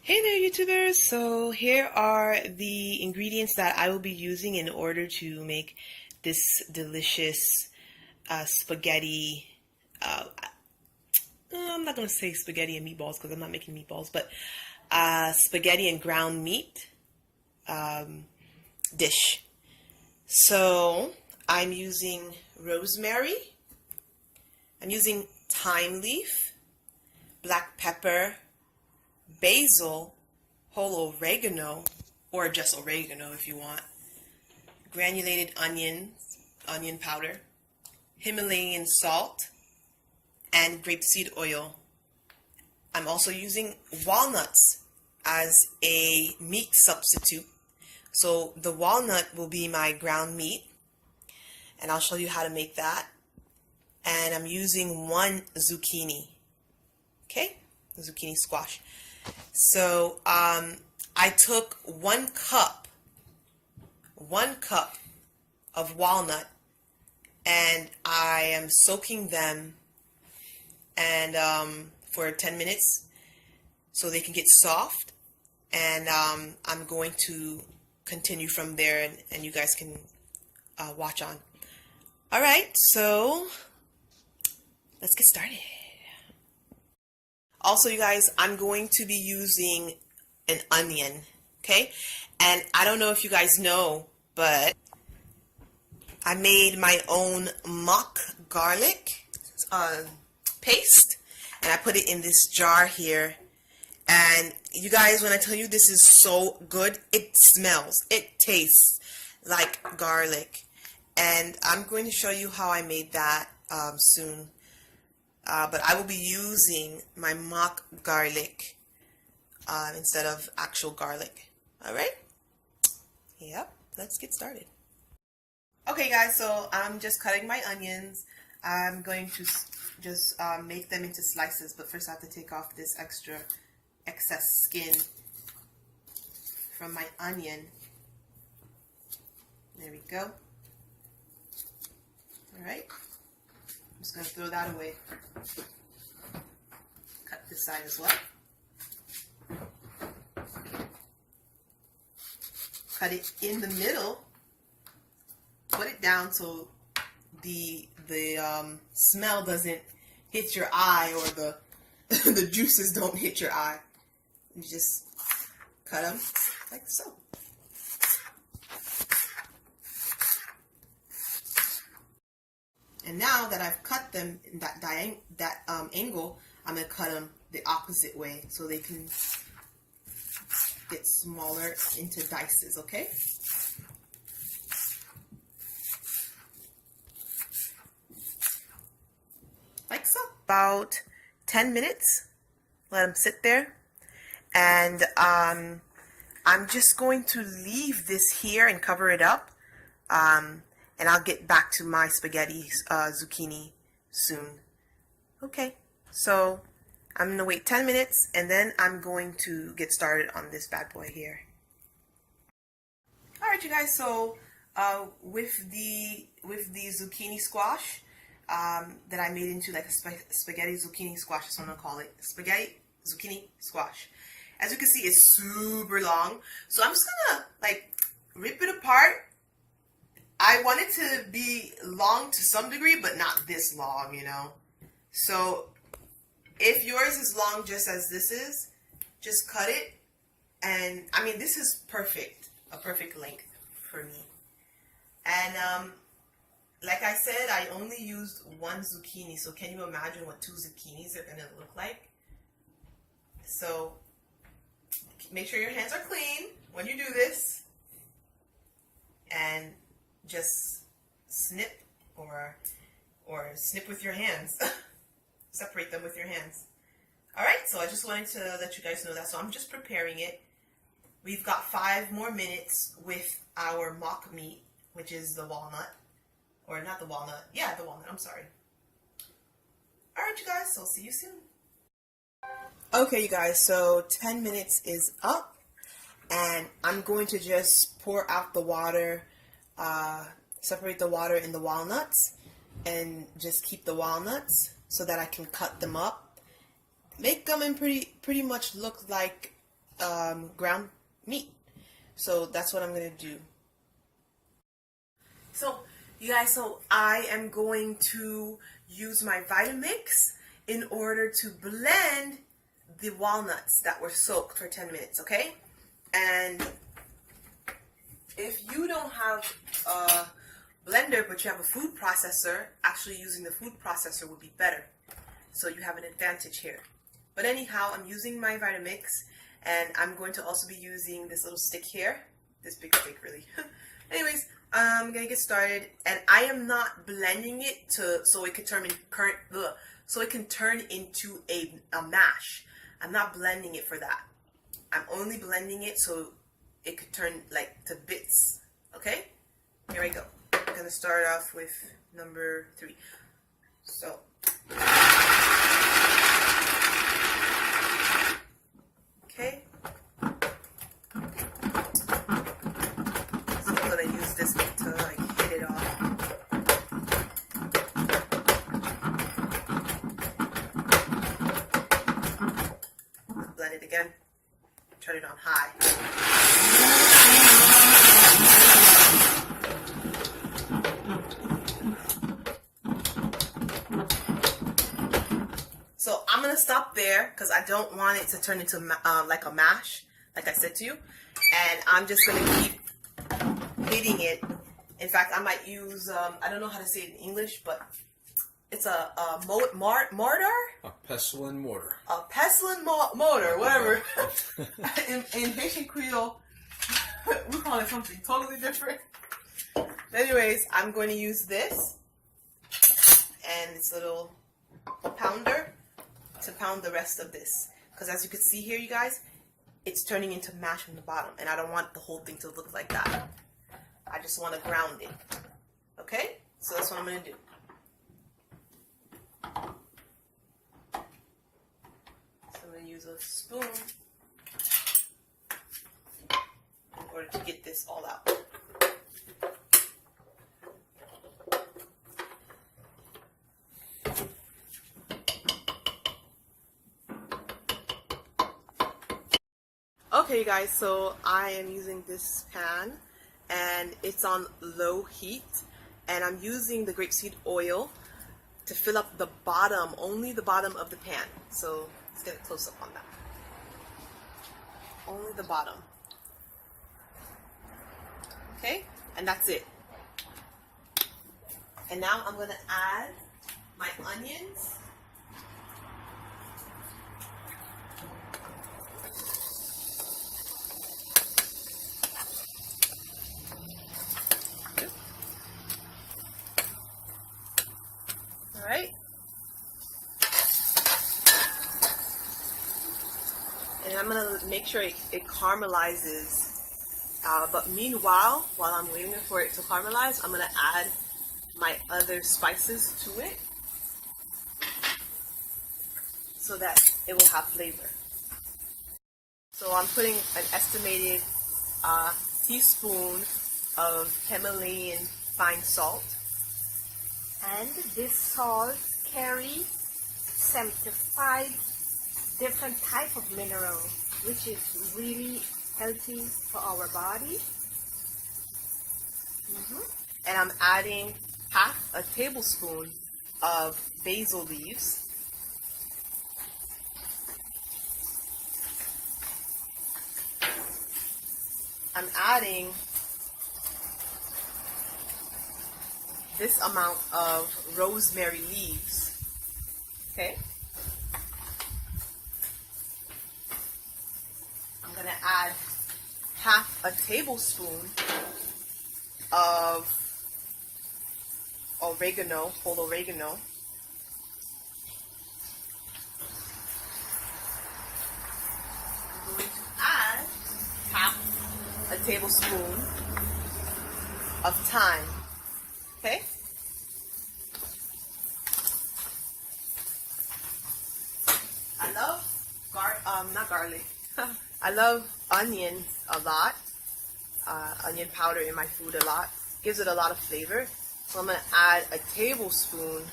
Hey there, YouTubers! So here are the ingredients that I will be using in order to make this delicious spaghetti. I'm not going to say spaghetti and meatballs because I'm not making meatballs, but spaghetti and ground meat dish. So I'm using rosemary, I'm using thyme leaf, black pepper, basil, whole oregano, or just oregano if you want, granulated onions, onion powder, Himalayan salt, and grapeseed oil. I'm also using walnuts as a meat substitute. So the walnut will be my ground meat, and I'll show you how to make that. And I'm using one zucchini, okay? The zucchini squash. So I took 1 cup of walnut, and I am soaking them and for 10 minutes so they can get soft, and I'm going to continue from there, and you guys can watch on. Alright, so let's get started. Also, you guys, I'm going to be using an onion, okay? And I don't know if you guys know, but I made my own mock garlic paste, and I put it in this jar here. And you guys, when I tell you this is so good, it smells, it tastes like garlic. And I'm going to show you how I made that soon. But I will be using my mock garlic instead of actual garlic. Alright? Yep, let's get started. Okay guys, so I'm just cutting my onions. I'm going to just make them into slices, but first I have to take off this excess skin from my onion. There we go. Alright. I'm just going to throw that away. Cut this side as well. Cut it in the middle. Put it down so the smell doesn't hit your eye, or the juices don't hit your eye. You just cut them like so. And now that I've cut them in that angle, I'm going to cut them the opposite way so they can get smaller into dices, okay? Like so. About 10 minutes. Let them sit there. And I'm just going to leave this here and cover it up. And I'll get back to my spaghetti zucchini soon. Okay, so I'm going to wait 10 minutes, and then I'm going to get started on this bad boy here. Alright you guys, so with the zucchini squash that I made into like a spaghetti zucchini squash, that's what I'm going to call it. Spaghetti zucchini squash. As you can see, it's super long. So I'm just going to like rip it apart. I want it to be long to some degree, but not this long, you know. So if yours is long just as this is, just cut it. And I mean, this is perfect, a perfect length for me. And like I said, I only used 1 zucchini. So can you imagine what 2 zucchinis are going to look like? So make sure your hands are clean when you do this. And just snip or snip with your hands. Separate them with your hands. Alright, so I just wanted to let you guys know that. So I'm just preparing it. We've got 5 more minutes with our mock meat, which is the walnut. Or not the walnut. Yeah, the walnut. I'm sorry. Alright, you guys, so see you soon. Okay, you guys, so 10 minutes is up. And I'm going to just pour out the water, separate the water in the walnuts, and just keep the walnuts so that I can cut them up. Make them and pretty much look like ground meat. So that's what I'm going to do. So you guys, so I am going to use my Vitamix in order to blend the walnuts that were soaked for 10 minutes, okay? And if you don't have a blender but you have a food processor, actually using the food processor would be better. So you have an advantage here. But anyhow, I'm using my Vitamix, and I'm going to also be using this little stick here. This big stick, really. Anyways, I'm gonna get started, and I am not blending it so it can turn into a mash. I'm not blending it for that. I'm only blending it so it could turn like to bits. Okay? Here I go. I'm gonna start off with number 3. So okay. So I'm gonna use this one to like hit it off. Blend it again. Turn it on high. So I'm gonna stop there because I don't want it to turn into like a mash, like I said to you. And I'm just gonna keep hitting it. In fact, I might use I don't know how to say it in English, but it's a mortar. A pestle and mortar. A pestle and mortar, whatever. in Haitian Creole, we call it something totally different. Anyways, I'm going to use this and this little pounder to pound the rest of this. Because as you can see here, you guys, it's turning into mash from the bottom. And I don't want the whole thing to look like that. I just want to ground it. Okay? So that's what I'm going to do. So I'm going to use a spoon in order to get this all out. Okay guys, so I am using this pan and it's on low heat, and I'm using the grapeseed oil to fill up the bottom, only the bottom of the pan. So let's get a close up on that. Only the bottom. Okay, and that's it. And now I'm going to add my onions. Alright. And I'm going to make sure it caramelizes. But meanwhile, while I'm waiting for it to caramelize, I'm going to add my other spices to it so that it will have flavor. So I'm putting an estimated teaspoon of Himalayan fine salt. And this salt carries 75 different type of mineral, which is really healthy for our body. And I'm adding half a tablespoon of basil leaves. I'm adding this amount of rosemary leaves. Okay. I'm going to add half a tablespoon of oregano, whole oregano. I'm going to add half a tablespoon of thyme. Okay? I love not garlic. I love onions a lot. Onion powder in my food a lot. Gives it a lot of flavor. So I'm going to add a tablespoon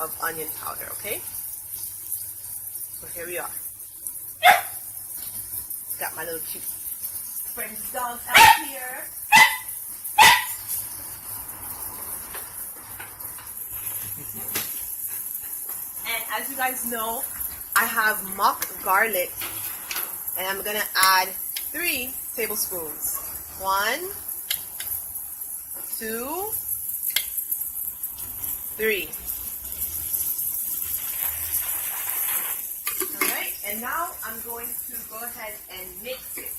of onion powder, okay? So here we are. got my little cute friend's dog out here. And as you guys know, I have mock garlic, and I'm gonna add 3 tablespoons. 1, 2, 3. Alright, and now I'm going to go ahead and mix it.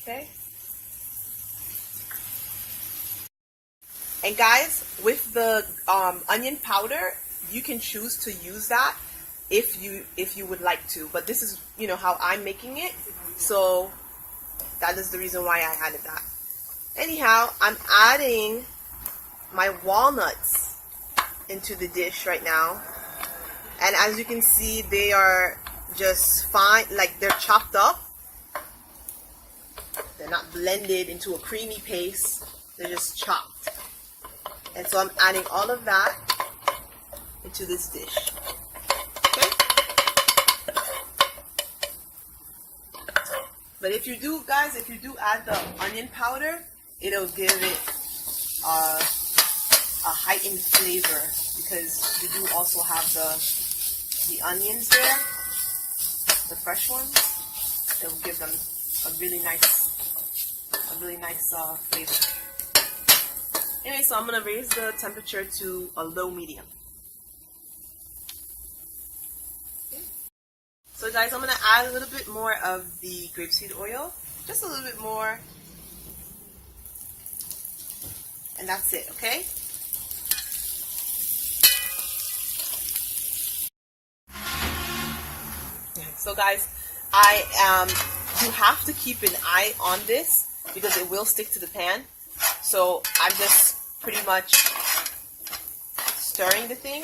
Okay. And guys, with the onion powder, you can choose to use that if you would like to. But this is, you know, how I'm making it. So that is the reason why I added that. Anyhow, I'm adding my walnuts into the dish right now. And as you can see, they are just fine, like they're chopped up. They're not blended into a creamy paste. They're just chopped. And so I'm adding all of that into this dish. Okay? But if you do, guys, if you do add the onion powder, it'll give it a heightened flavor, because you do also have the onions there, the fresh ones. It'll give them a really nice flavor. Anyway, so I'm gonna raise the temperature to a low medium. Okay. So guys, I'm gonna add a little bit more of the grapeseed oil, just a little bit more, and that's it. Okay. So guys, you have to keep an eye on this because it will stick to the pan. So I'm just pretty much stirring the thing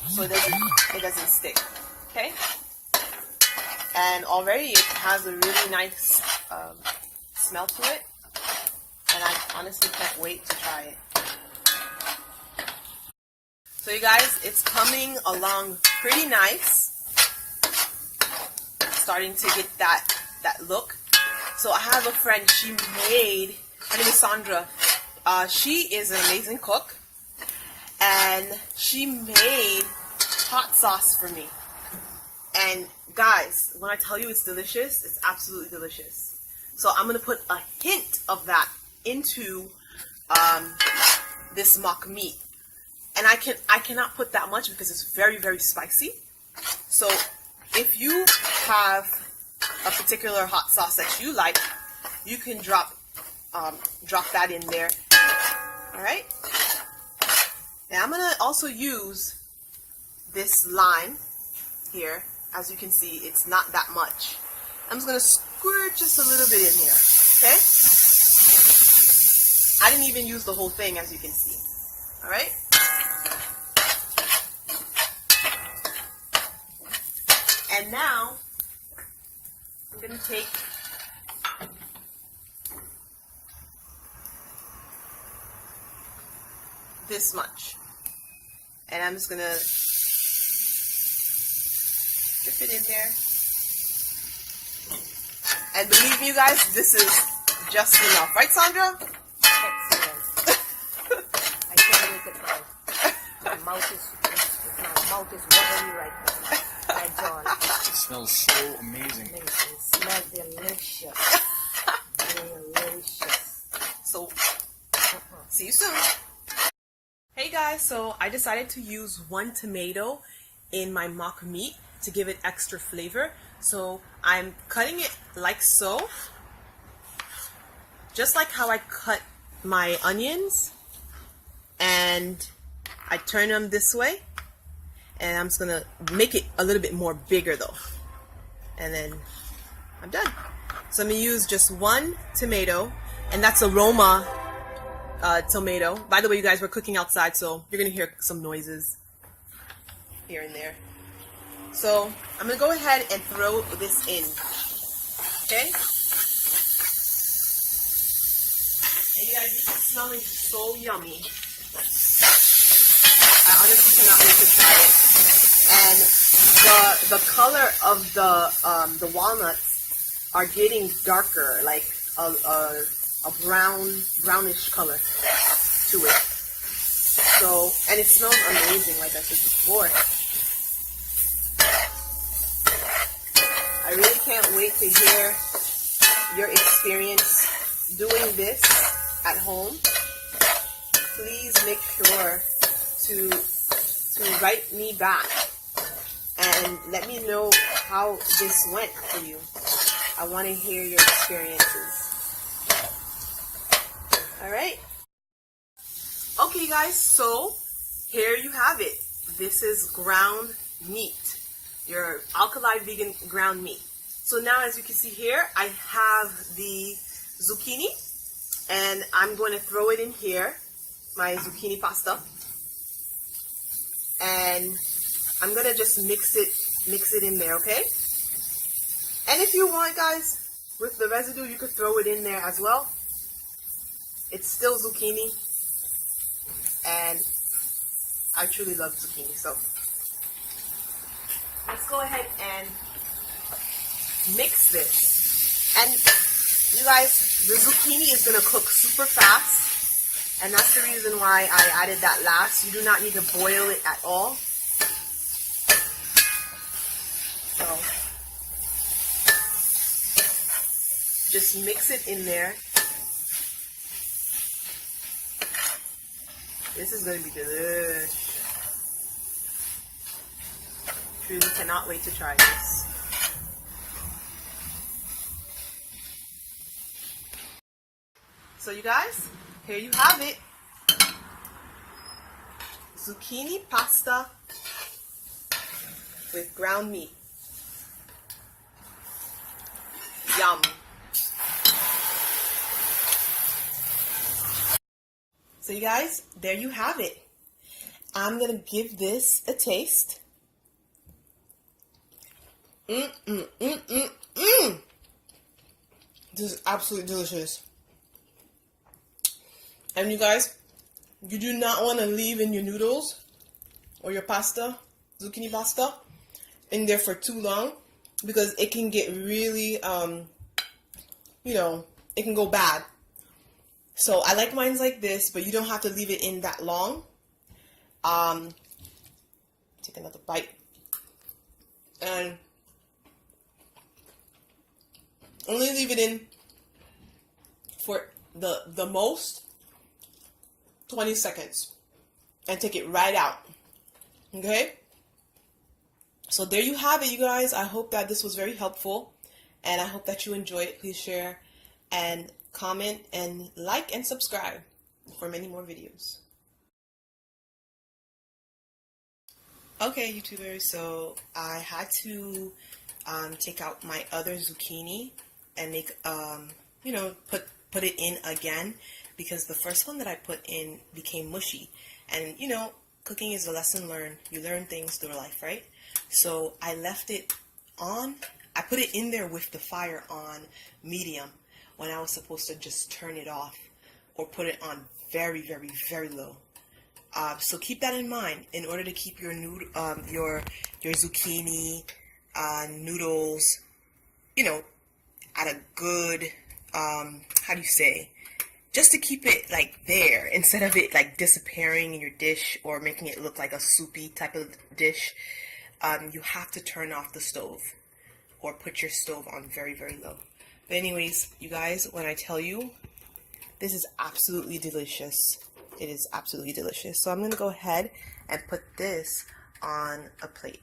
so it doesn't stick. Okay? And already it has a really nice smell to it, and I honestly can't wait to try it. So you guys, it's coming along pretty nice. Starting to get that look. So I have a friend, her name is Sandra. She is an amazing cook, and she made hot sauce for me. And guys, when I tell you it's delicious, it's absolutely delicious. So I'm gonna put a hint of that into this mock meat, and I cannot put that much because it's very, very spicy. So if you have a particular hot sauce that you like, you can drop that in there. All right. Now I'm gonna also use this lime here. As you can see, it's not that much. I'm just gonna squirt just a little bit in here. Okay. I didn't even use the whole thing, as you can see. All right. And now I'm going to take this much, and I'm just going to dip it in there. And believe me, you guys, this is just enough. Right, Sandra? Excellent. I can't make it right. My mouth is watering right now. My jaw. It smells so amazing. It smells delicious. Delicious. So, see you soon. Hey guys, so I decided to use 1 tomato in my mock meat to give it extra flavor. So I'm cutting it like so, just like how I cut my onions, and I turn them this way. And I'm just gonna make it a little bit more bigger though. And then I'm done. So I'm gonna use just 1 tomato, and that's aroma tomato. By the way, you guys, we're cooking outside, so you're gonna hear some noises here and there. So I'm gonna go ahead and throw this in. Okay? And you guys, this is smelling so yummy. I honestly cannot wait to try it. And the color of the walnuts are getting darker, like a brownish color to it. So, and it smells amazing, like I said before. I really can't wait to hear your experience doing this at home. Please make sure to write me back and let me know how this went for you. I want to hear your experiences. Alright? Okay, you guys, so here you have it. This is ground meat. Your alkali vegan ground meat. So now, as you can see here, I have the zucchini, and I'm going to throw it in here, my zucchini pasta, and I'm going to just mix it in there, okay? And if you want, guys, with the residue, you could throw it in there as well. It's still zucchini, and I truly love zucchini. So let's go ahead and mix this. And you guys, the zucchini is going to cook super fast, and that's the reason why I added that last. You do not need to boil it at all. So just mix it in there. This is going to be delicious. Truly cannot wait to try this. So you guys, here you have it. Zucchini pasta with ground meat. Yum. So you guys, there you have it. I'm going to give this a taste. This is absolutely delicious. And you guys, you do not want to leave in your noodles or your pasta, zucchini pasta, in there for too long, because it can get really, it can go bad. So I like mine like this, but you don't have to leave it in that long. Take another bite. And only leave it in for the most 20 seconds. And take it right out. Okay? So there you have it, you guys. I hope that this was very helpful. And I hope that you enjoy it. Please share and comment and like and subscribe for many more videos. Okay, YouTubers, so I had to take out my other zucchini and make put it in again, because the first one that I put in became mushy. And cooking is a lesson learned. You learn things through life, right? So I left it on. I put it in there with the fire on medium, when I was supposed to just turn it off or put it on very, very, very low. So keep that in mind in order to keep your your zucchini noodles, at a good how do you say? Just to keep it like there, instead of it like disappearing in your dish or making it look like a soupy type of dish. You have to turn off the stove or put your stove on very, very low. But anyways, you guys, when I tell you, this is absolutely delicious. It is absolutely delicious. So I'm going to go ahead and put this on a plate.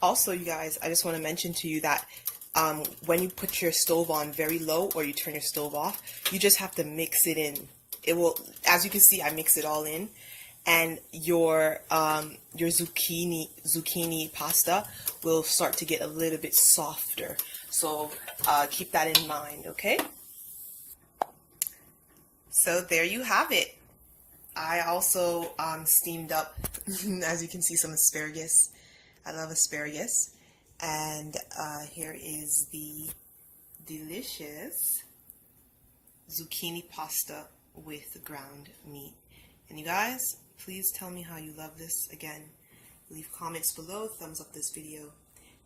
Also, you guys, I just want to mention to you that when you put your stove on very low or you turn your stove off, you just have to mix it in. It will, as you can see, I mix it all in. And your zucchini pasta will start to get a little bit softer. So keep that in mind, okay? So there you have it. I also steamed up, as you can see, some asparagus. I love asparagus. And here is the delicious zucchini pasta with ground meat. And you guys, please tell me how you love this. Again, leave comments below, thumbs up this video.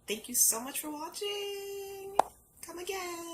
Thank you so much for watching. Come again.